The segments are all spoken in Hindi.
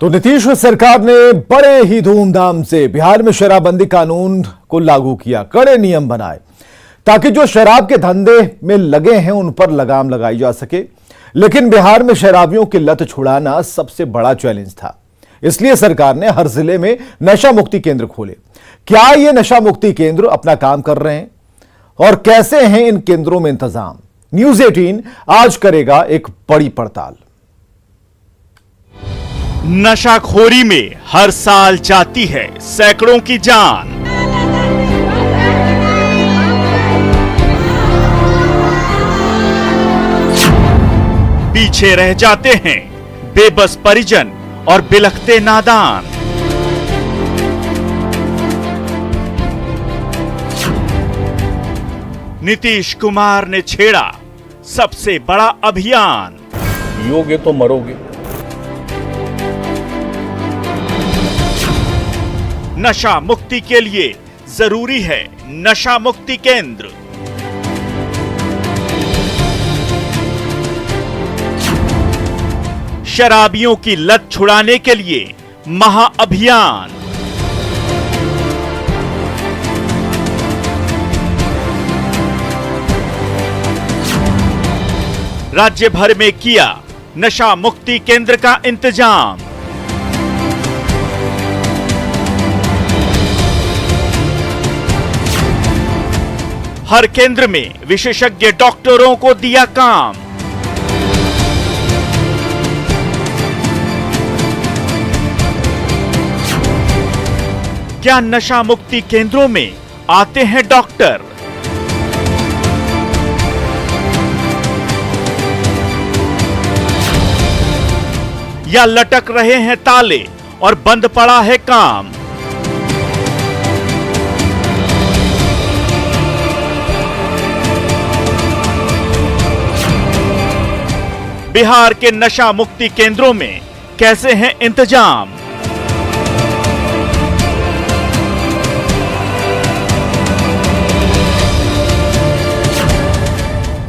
तो नीतीश सरकार ने बड़े ही धूमधाम से बिहार में शराबबंदी कानून को लागू किया, कड़े नियम बनाए ताकि जो शराब के धंधे में लगे हैं उन पर लगाम लगाई जा सके। लेकिन बिहार में शराबियों की लत छुड़ाना सबसे बड़ा चैलेंज था, इसलिए सरकार ने हर जिले में नशा मुक्ति केंद्र खोले। क्या ये नशा मुक्ति केंद्र अपना काम कर रहे हैं और कैसे हैं इन केंद्रों में इंतजाम? न्यूज 18 आज करेगा एक बड़ी पड़ताल। नशाखोरी में हर साल जाती है सैकड़ों की जान। पीछे रह जाते हैं बेबस परिजन और बिलखते नादान। नीतीश कुमार ने छेड़ा सबसे बड़ा अभियान। पियोगे तो मरोगे। नशा मुक्ति के लिए जरूरी है नशा मुक्ति केंद्र। शराबियों की लत छुड़ाने के लिए महाअभियान। राज्य भर में किया नशा मुक्ति केंद्र का इंतजाम। हर केंद्र में विशेषज्ञ डॉक्टरों को दिया काम। क्या नशा मुक्ति केंद्रों में आते हैं डॉक्टर? या लटक रहे हैं ताले और बंद पड़ा है काम? बिहार के नशा मुक्ति केंद्रों में कैसे हैं इंतजाम?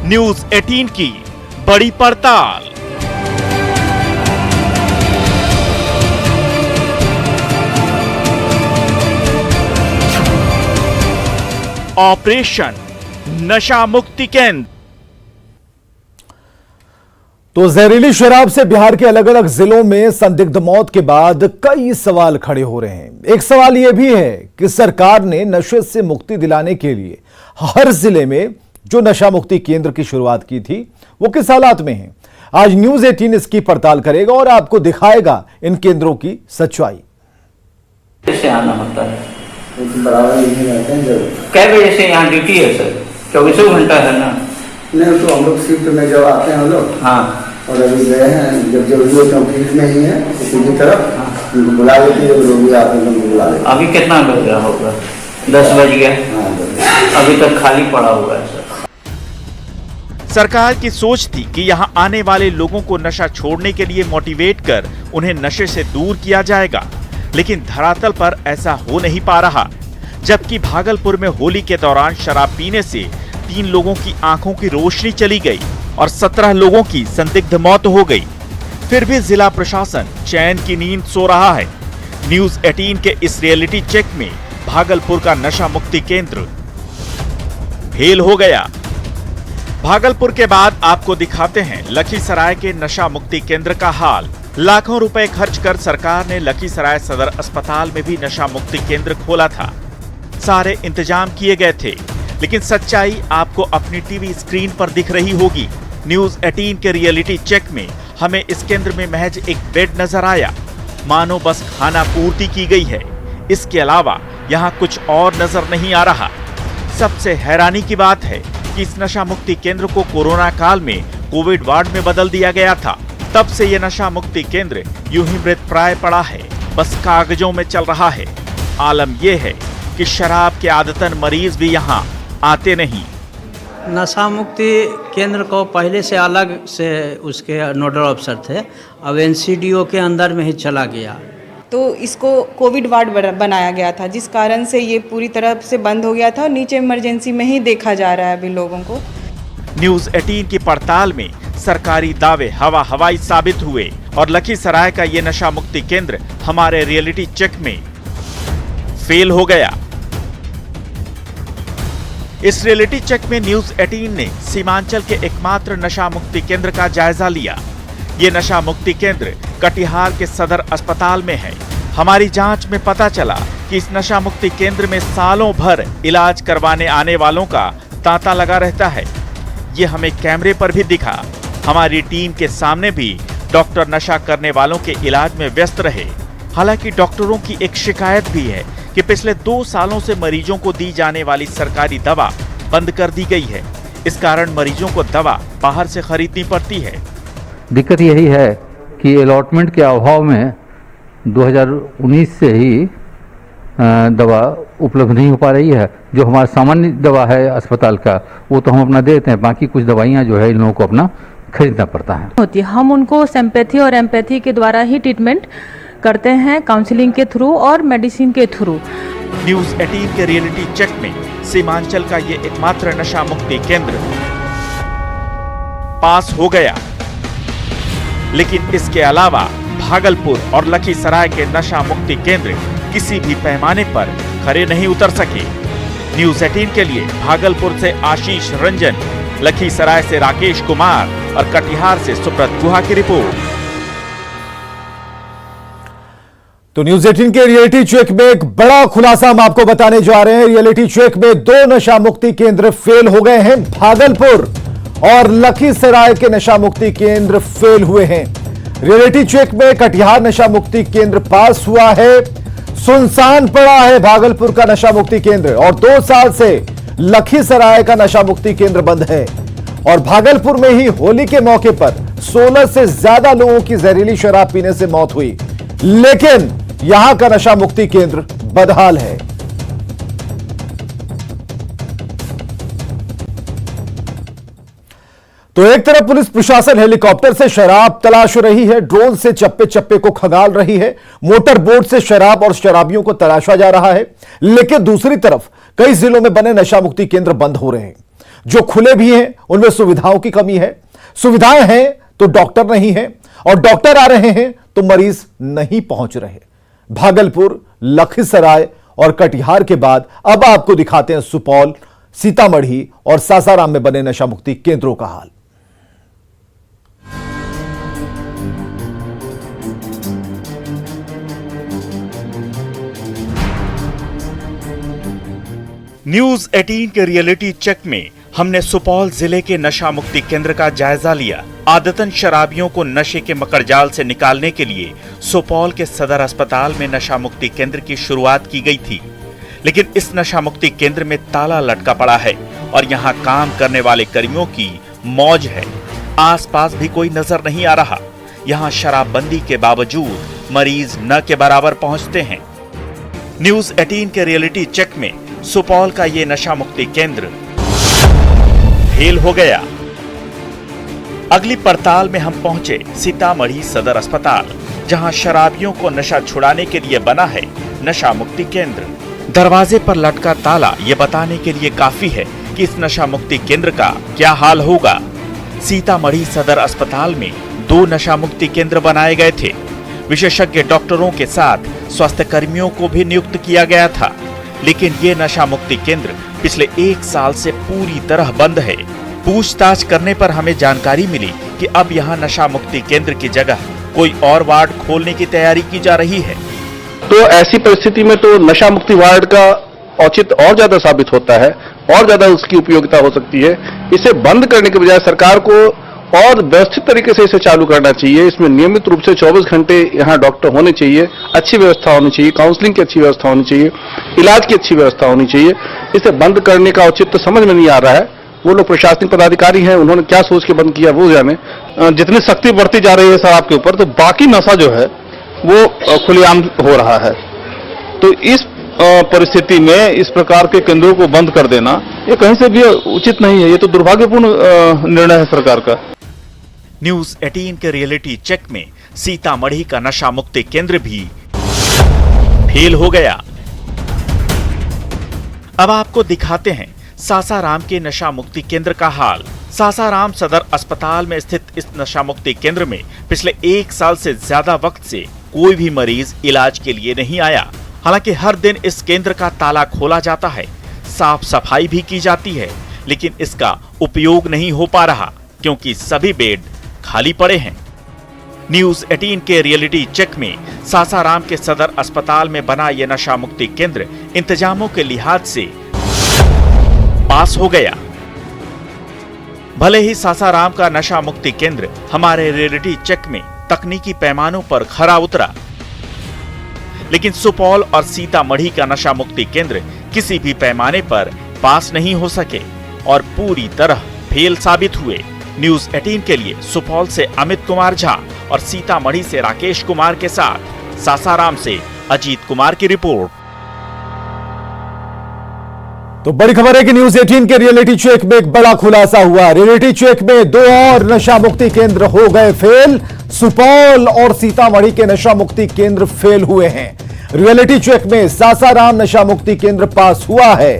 न्यूज 18 की बड़ी पड़ताल। ऑपरेशन नशा मुक्ति केंद्र। तो जहरीली शराब से बिहार के अलग अलग जिलों में संदिग्ध मौत के बाद कई सवाल खड़े हो रहे हैं। एक सवाल यह भी है कि सरकार ने नशे से मुक्ति दिलाने के लिए हर जिले में जो नशा मुक्ति केंद्र की शुरुआत की थी वो किस हालात में है। आज न्यूज 18 इसकी पड़ताल करेगा और आपको दिखाएगा इन केंद्रों की सच्चाई। कैसे आना होता है? बराबर नहीं रहते हैं जब कै बजे से यहाँ ड्यूटी है सर? 24 घंटा है ना? नहीं, तो हम लोग शिफ्ट में जब आते हैं हम लोग, हाँ, और अभी गए हैं जब जरूरी होता है फील्ड में ही है किसी तरफ उनको बुला लेते हैं। जब रोगी आते हैं तो उनको बुला लेते हैं। अभी कितना बज गया होगा? 10 बज गया। हाँ, अभी तक खाली पड़ा हुआ है सर। सरकार की सोच थी कि यहां आने वाले लोगों को नशा छोड़ने के लिए मोटिवेट कर उन्हें नशे से दूर किया जाएगा, लेकिन धरातल पर ऐसा हो नहीं पा रहा। जबकि भागलपुर में होली के दौरान शराब पीने से 3 लोगों की आंखों की रोशनी चली गई और 17 लोगों की संदिग्ध मौत हो गई। फिर भी जिला प्रशासन चैन की नींद सो रहा है। न्यूज 18 के इस रियलिटी चेक में भागलपुर का नशा मुक्ति केंद्र फेल हो गया। भागलपुर के बाद आपको दिखाते हैं लखीसराय के नशा मुक्ति केंद्र का हाल। लाखों रुपए खर्च कर सरकार ने लखीसराय सदर अस्पताल में भी नशा मुक्ति केंद्र खोला था। सारे इंतजाम किए गए थे, लेकिन सच्चाई आपको अपनी टीवी स्क्रीन पर दिख रही होगी। न्यूज 18 के रियलिटी चेक में हमें इस केंद्र में महज एक बेड नजर आया, मानो बस खाना पूर्ति की गई है। इसके अलावा यहाँ कुछ और नजर नहीं आ रहा। सबसे हैरानी की बात है कि इस नशा मुक्ति केंद्र को कोरोना काल में कोविड वार्ड में बदल दिया गया था। तब से यह नशा मुक्ति केंद्र यूं ही मृतप्राय पड़ा है, बस कागजों में चल रहा है। आलम यह है कि शराब के आदतन मरीज भी यहाँ आते नहीं। नशा मुक्ति केंद्र को पहले से अलग से उसके नोडल अफसर थे, अब एनसीडीओ के अंदर में ही चला गया। तो इसको कोविड वार्ड बनाया गया था, जिस कारण से ये पूरी तरह से बंद हो गया था और नीचे इमरजेंसी में ही देखा जा रहा है अभी लोगों को। न्यूज 18 की पड़ताल में सरकारी दावे हवा हवाई साबित हुए और लखीसराय का ये नशा मुक्ति केंद्र हमारे रियलिटी चेक में फेल हो गया। इस रियलिटी चेक में न्यूज 18 ने सीमांचल के एकमात्र नशा मुक्ति केंद्र का जायजा लिया। ये नशा मुक्ति केंद्र कटिहार के सदर अस्पताल में है। हमारी जांच में पता चला कि इस नशा मुक्ति केंद्र में सालों भर इलाज करवाने आने वालों का तांता लगा रहता है। ये हमें कैमरे पर भी दिखा। हमारी टीम के सामने भी डॉक्टर नशा करने वालों के इलाज में व्यस्त रहे। हालांकि डॉक्टरों की एक शिकायत भी है कि पिछले 2 सालों से मरीजों को दी जाने वाली सरकारी दवा बंद कर दी गई है। इस कारण मरीजों को दवा बाहर से खरीदनी पड़ती है। दिक्कत यही है कि अलॉटमेंट के अभाव में 2019 से ही दवा उपलब्ध नहीं हो पा रही है। जो हमारा सामान्य दवा है अस्पताल का वो तो हम अपना देते हैं, बाकी कुछ दवाइयाँ जो है इन लोगों को अपना खरीदना पड़ता है। होती है, हम उनको सिंपैथी और एम्पैथी के द्वारा ही ट्रीटमेंट करते हैं, काउंसलिंग के थ्रू और मेडिसिन के थ्रू। न्यूज 18 के रियलिटी चेक में सीमांचल का ये एकमात्र नशा मुक्ति केंद्र पास हो गया, लेकिन इसके अलावा भागलपुर और लखीसराय के नशा मुक्ति केंद्र किसी भी पैमाने पर खरे नहीं उतर सके। न्यूज 18 के लिए भागलपुर से आशीष रंजन, लखीसराय से राकेश कुमार और कटिहार से सुब्रत गुहा की रिपोर्ट। तो न्यूज 18 के रियलिटी चेक में एक बड़ा खुलासा हम आपको बताने जा रहे हैं। रियलिटी चेक में 2 नशा मुक्ति केंद्र फेल हो गए हैं। भागलपुर और लखीसराय के नशा मुक्ति केंद्र फेल हुए हैं। रियलिटी चेक में कटिहार नशा मुक्ति केंद्र पास हुआ है। सुनसान पड़ा है भागलपुर का नशा मुक्ति केंद्र और 2 साल से लखीसराय का नशा मुक्ति केंद्र बंद है। और भागलपुर में ही होली के मौके पर 16 से ज्यादा लोगों की जहरीली शराब पीने से मौत हुई, लेकिन यहां का नशा मुक्ति केंद्र बदहाल है। तो एक तरफ पुलिस प्रशासन हेलीकॉप्टर से शराब तलाश रही है, ड्रोन से चप्पे चप्पे को खंगाल रही है, मोटर बोट से शराब और शराबियों को तलाशा जा रहा है, लेकिन दूसरी तरफ कई जिलों में बने नशा मुक्ति केंद्र बंद हो रहे हैं। जो खुले भी हैं उनमें सुविधाओं की कमी है। सुविधाएं हैं तो डॉक्टर नहीं है, और डॉक्टर आ रहे हैं तो मरीज नहीं पहुंच रहे। भागलपुर, लखीसराय और कटिहार के बाद अब आपको दिखाते हैं सुपौल, सीतामढ़ी और सासाराम में बने नशा मुक्ति केंद्रों का हाल। न्यूज 18 के रियलिटी चेक में हमने सुपौल जिले के नशा मुक्ति केंद्र का जायजा लिया। आदतन शराबियों को नशे के मकड़जाल से निकालने के लिए सुपौल के सदर अस्पताल में नशा मुक्ति केंद्र की शुरुआत की गई थी, लेकिन इस नशा मुक्ति केंद्र में ताला लटका पड़ा है और यहाँ काम करने वाले कर्मियों की मौज है। आसपास भी कोई नजर नहीं आ रहा। यहाँ शराबबंदी के बावजूद मरीज न के बराबर पहुंचते हैं। न्यूज 18 के रियलिटी चेक में सुपौल का ये नशा मुक्ति केंद्र फेल हो गया। अगली पड़ताल में हम पहुंचे सीतामढ़ी सदर अस्पताल, जहां शराबियों को नशा छुड़ाने के लिए बना है नशा मुक्ति केंद्र। दरवाजे पर लटका ताला ये बताने के लिए काफी है कि इस नशा मुक्ति केंद्र का क्या हाल होगा। सीतामढ़ी सदर अस्पताल में 2 नशा मुक्ति केंद्र बनाए गए थे। विशेषज्ञ डॉक्टरों के साथ स्वास्थ्य कर्मियों को भी नियुक्त किया गया था, लेकिन ये नशा मुक्ति केंद्र पिछले 1 साल से पूरी तरह बंद है। पूछताछ करने पर हमें जानकारी मिली कि अब यहाँ नशा मुक्ति केंद्र की जगह कोई और वार्ड खोलने की तैयारी की जा रही है। तो ऐसी परिस्थिति में तो नशा मुक्ति वार्ड का औचित्य और ज्यादा साबित होता है, और ज्यादा उसकी उपयोगिता हो सकती है। इसे बंद करने के बजाय सरकार को और व्यवस्थित तरीके से इसे चालू करना चाहिए। इसमें नियमित रूप से 24 घंटे यहाँ डॉक्टर होने चाहिए, अच्छी व्यवस्था होनी चाहिए, काउंसलिंग की अच्छी व्यवस्था होनी चाहिए, इलाज की अच्छी व्यवस्था होनी चाहिए। इसे बंद करने का औचित्य समझ में नहीं आ रहा है। वो लोग प्रशासनिक पदाधिकारी हैं, उन्होंने क्या सोच के बंद किया वो जाने। जितनी सख्ती बढ़ती जा रही है शराब के ऊपर, तो बाकी नशा जो है वो खुलेआम हो रहा है। तो इस परिस्थिति में इस प्रकार के केंद्रों को बंद कर देना ये कहीं से भी उचित नहीं है। ये तो दुर्भाग्यपूर्ण निर्णय है सरकार का। न्यूज 18 के रियलिटी चेक में सीतामढ़ी का नशा मुक्ति केंद्र भी फेल हो गया। अब आपको दिखाते हैं सासाराम के नशा मुक्ति केंद्र का हाल। सासाराम सदर अस्पताल में स्थित इस नशा मुक्ति केंद्र में पिछले 1 साल से ज्यादा वक्त से कोई भी मरीज इलाज के लिए नहीं आया। हालांकि हर दिन इस केंद्र का ताला खोला जाता है, साफ सफाई भी की जाती है, लेकिन इसका उपयोग नहीं हो पा रहा क्योंकि सभी बेड खाली पड़े हैं। न्यूज 18 के रियलिटी चेक में सासाराम के सदर अस्पताल में बना यह नशा मुक्ति केंद्र इंतजामों के लिहाज से पास हो गया। भले ही सासाराम का नशा मुक्ति केंद्र हमारे रियलिटी चेक में तकनीकी पैमानों पर खरा उतरा, लेकिन सुपौल और सीतामढ़ी का नशा मुक्ति केंद्र किसी भी पैमाने पर पास नहीं हो सके और पूरी तरह फेल साबित हुए। न्यूज 18 के लिए सुपौल से अमित कुमार झा और सीतामढ़ी से राकेश कुमार के साथ सासाराम से अजीत कुमार की रिपोर्ट। तो बड़ी खबर है कि न्यूज 18 के रियलिटी चेक में एक बड़ा खुलासा हुआ। रियलिटी चेक में 2 और नशा मुक्ति केंद्र हो गए फेल। सुपौल और सीतामढ़ी के नशा मुक्ति केंद्र फेल हुए हैं। रियलिटी चेक में सासाराम नशा मुक्ति केंद्र पास हुआ है।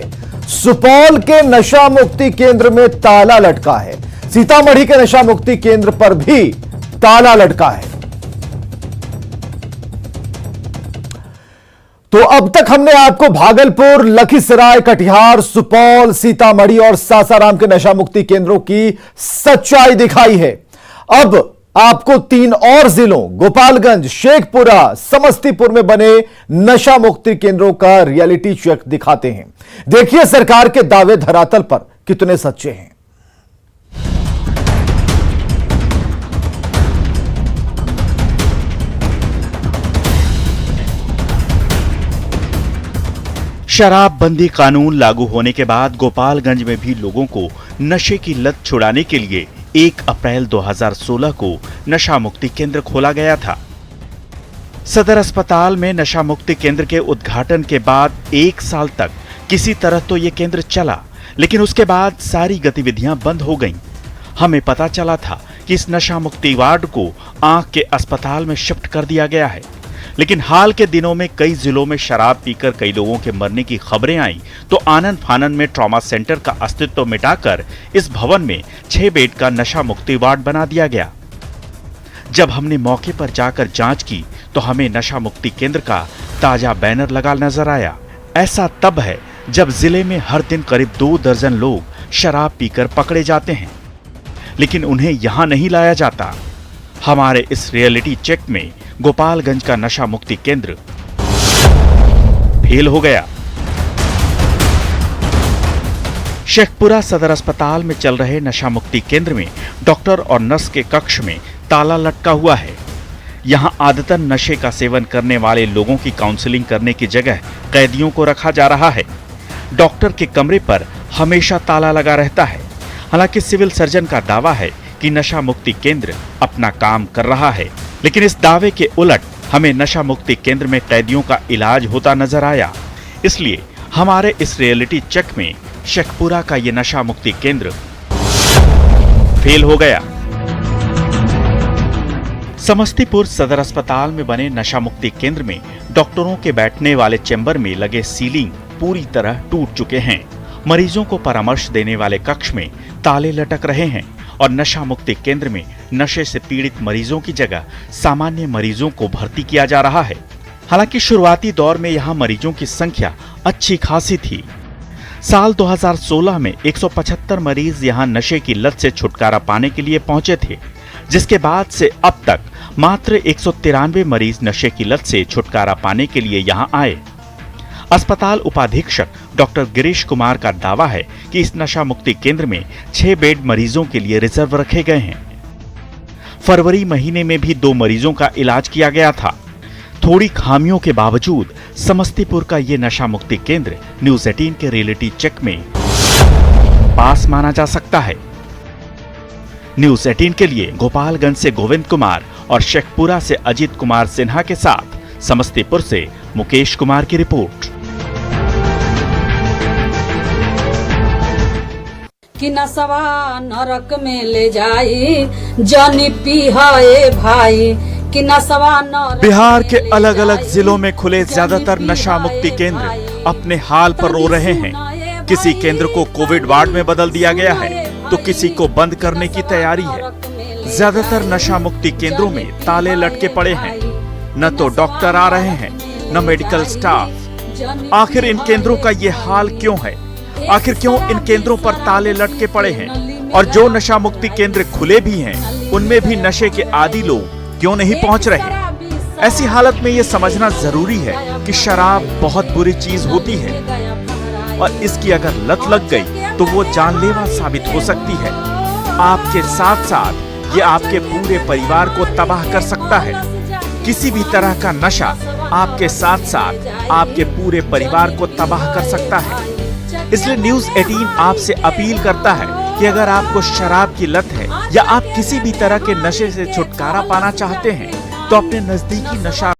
सुपौल के नशा मुक्ति केंद्र में ताला लटका है। सीतामढ़ी के नशा मुक्ति केंद्र पर भी ताला लटका है। तो अब तक हमने आपको भागलपुर, लखीसराय, कटिहार, सुपौल, सीतामढ़ी और सासाराम के नशा मुक्ति केंद्रों की सच्चाई दिखाई है। अब आपको 3 और जिलों गोपालगंज, शेखपुरा, समस्तीपुर में बने नशा मुक्ति केंद्रों का रियलिटी चेक दिखाते हैं। देखिए सरकार के दावे धरातल पर कितने सच्चे हैं। शराबबंदी कानून लागू होने के बाद गोपालगंज में भी लोगों को नशे की लत छुड़ाने के लिए 1 अप्रैल 2016 को नशा मुक्ति केंद्र खोला गया था। सदर अस्पताल में नशा मुक्ति केंद्र के उद्घाटन के बाद 1 साल तक किसी तरह तो ये केंद्र चला, लेकिन उसके बाद सारी गतिविधियां बंद हो गईं। हमें पता चला था कि इस नशा मुक्ति वार्ड को आंख के अस्पताल में शिफ्ट कर दिया गया है, लेकिन हाल के दिनों में कई जिलों में शराब पीकर कई लोगों के मरने की खबरें आईं, तो आनन फानन में ट्रॉमा सेंटर का अस्तित्व मिटाकर इस भवन में 6 बेड का नशा मुक्ति वार्ड बना दिया गया। जब हमने मौके पर जाकर जांच की तो हमें नशा मुक्ति केंद्र का ताजा बैनर लगा नजर आया। ऐसा तब है जब जिले में हर दिन करीब 2 दर्जन लोग शराब पीकर पकड़े जाते हैं, लेकिन उन्हें यहां नहीं लाया जाता। हमारे इस रियलिटी चेक में गोपालगंज का नशा मुक्ति केंद्र फेल हो गया। शेखपुरा सदर अस्पताल में चल रहे नशा मुक्ति केंद्र में डॉक्टर और नर्स के कक्ष में ताला लटका हुआ है। यहां आदतन नशे का सेवन करने वाले लोगों की काउंसलिंग करने की जगह कैदियों को रखा जा रहा है। डॉक्टर के कमरे पर हमेशा ताला लगा रहता है। हालांकि सिविल सर्जन का दावा है कि नशा मुक्ति केंद्र अपना काम कर रहा है, लेकिन इस दावे के उलट हमें नशा मुक्ति केंद्र में कैदियों का इलाज होता नजर आया। इसलिए हमारे इस रियलिटी चेक में शेखपुरा का ये नशा मुक्ति केंद्र फेल हो गया। समस्तीपुर सदर अस्पताल में बने नशा मुक्ति केंद्र में डॉक्टरों के बैठने वाले चेंबर में लगे सीलिंग पूरी तरह टूट चुके हैं। मरीजों को परामर्श देने वाले कक्ष में ताले लटक रहे हैं और नशा मुक्ति केंद्र में नशे से पीड़ित मरीजों की जगह सामान्य मरीजों को भर्ती किया जा रहा है। हालांकि शुरुआती दौर में यहां मरीजों की संख्या अच्छी खासी थी। साल 2016 में 175 मरीज यहां नशे की लत से छुटकारा पाने के लिए पहुंचे थे, जिसके बाद से अब तक मात्र 193 मरीज नशे की लत से छुटकारा पाने के लिए यहां आए। अस्पताल उपाधीक्षक डॉक्टर गिरीश कुमार का दावा है कि इस नशा मुक्ति केंद्र में 6 बेड मरीजों के लिए रिजर्व रखे गए हैं। फरवरी महीने में भी 2 मरीजों का इलाज किया गया था। थोड़ी खामियों के बावजूद समस्तीपुर का ये नशा मुक्ति केंद्र न्यूज 18 के रियलिटी चेक में पास माना जा सकता है। न्यूज 18 के लिए गोपालगंज से गोविंद कुमार और शेखपुरा से अजीत कुमार सिन्हा के साथ समस्तीपुर से मुकेश कुमार की रिपोर्ट। कि नसवा नरक में ले जाई जानी पिहाए भाई कि नसवा नरक। बिहार के अलग अलग जिलों में खुले ज्यादातर नशा मुक्ति केंद्र अपने हाल पर रो रहे हैं। किसी केंद्र को कोविड वार्ड में बदल दिया गया है, तो किसी को बंद करने की तैयारी है। ज्यादातर नशा मुक्ति केंद्रों में ताले लटके पड़े हैं, न तो डॉक्टर आ रहे हैं, न मेडिकल स्टाफ। आखिर इन केंद्रों का ये हाल क्यों है? आखिर क्यों इन केंद्रों पर ताले लटके पड़े हैं? और जो नशा मुक्ति केंद्र खुले भी हैं, उनमें भी नशे के आदी लोग क्यों नहीं पहुंच रहे? ऐसी हालत में ये समझना जरूरी है कि शराब बहुत बुरी चीज होती है और इसकी अगर लत लग गई तो वो जानलेवा साबित हो सकती है। आपके साथ साथ ये आपके पूरे परिवार को तबाह कर सकता है। किसी भी तरह का नशा आपके साथ साथ आपके पूरे परिवार को तबाह कर सकता है। इसलिए न्यूज़ 18 आपसे अपील करता है कि अगर आपको शराब की लत है या आप किसी भी तरह के नशे से छुटकारा पाना चाहते हैं तो अपने नजदीकी नशा